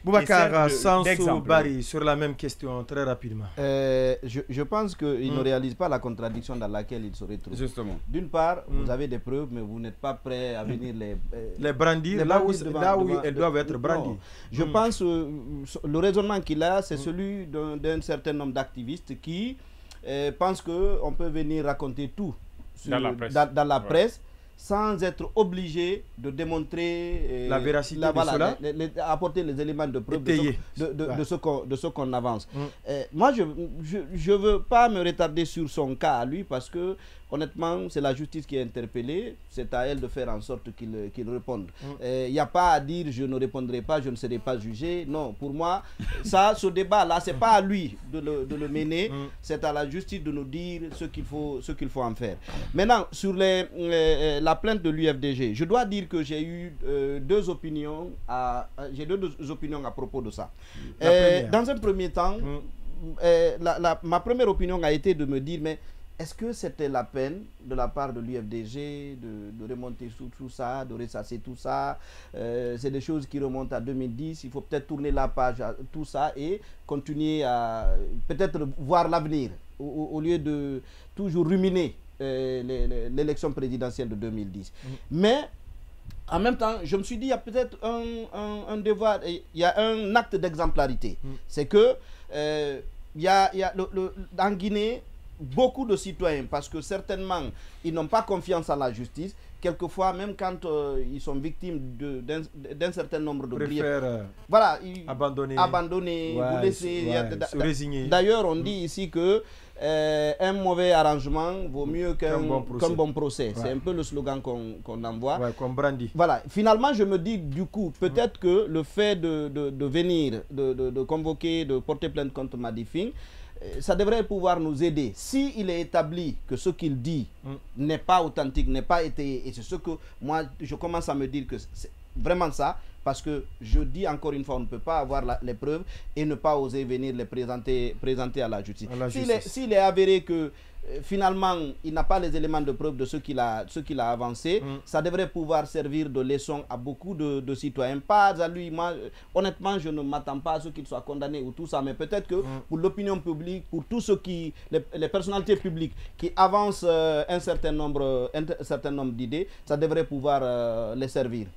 Boubacar Sansou Bari, sur la même question, très rapidement. Je pense qu'il ne réalise pas la contradiction dans laquelle il se retrouve. Justement. D'une part, vous avez des preuves, mais vous n'êtes pas prêt à venir les brandir là où elles doivent être brandies. Je pense le raisonnement qu'il a, c'est celui d'un certain nombre d'activistes qui pensent qu'on peut venir raconter tout dans la presse sans être obligé de démontrer la véracité de cela, apporter les éléments de preuve de ce qu'on avance. Moi, je ne veux pas me retarder sur son cas à lui parce que, honnêtement, c'est la justice qui est interpellée. C'est à elle de faire en sorte qu'il réponde. Il n'y a pas à dire je ne répondrai pas, je ne serai pas jugé. Non, pour moi, ce débat-là, ce n'est pas à lui de le mener. C'est à la justice de nous dire ce qu'il faut en faire. Maintenant, sur la plainte de l'UFDG, je dois dire que j'ai eu deux opinions à propos de ça. Dans un premier temps, ma première opinion a été de me dire, mais est-ce que c'était la peine de la part de l'UFDG de remonter sur tout ça, de ressasser tout ça? C'est des choses qui remontent à 2010. Il faut peut-être tourner la page à tout ça et continuer à peut-être voir l'avenir au lieu de toujours ruminer l'élection présidentielle de 2010. Mais en même temps, je me suis dit, il y a peut-être un devoir, il y a un acte d'exemplarité. C'est que en Guinée, beaucoup de citoyens, parce que certainement, ils n'ont pas confiance en la justice, quelquefois, même quand ils sont victimes d'un certain nombre de griefs, voilà, abandonner, vous laisser, se résigner. D'ailleurs, on dit ici que un mauvais arrangement vaut mieux qu'un bon procès. C'est un peu le slogan qu'on envoie. Qu'on brandit. Voilà. Finalement, je me dis, du coup, peut-être que le fait de venir, de convoquer, de porter plainte contre Madi Fing, ça devrait pouvoir nous aider. S'il est établi que ce qu'il dit n'est pas authentique, n'est pas été, et c'est ce que moi, je commence à me dire que c'est vraiment ça, parce que je dis encore une fois, on ne peut pas avoir les preuves et ne pas oser venir les présenter à la justice. S'il est avéré que finalement, il n'a pas les éléments de preuve de ce qu'il a avancé, ça devrait pouvoir servir de leçon à beaucoup de citoyens. Pas à lui, moi, honnêtement, je ne m'attends pas à ce qu'il soit condamné ou tout ça, mais peut-être que pour l'opinion publique, pour tous ceux les personnalités publiques qui avancent un certain nombre d'idées, ça devrait pouvoir les servir.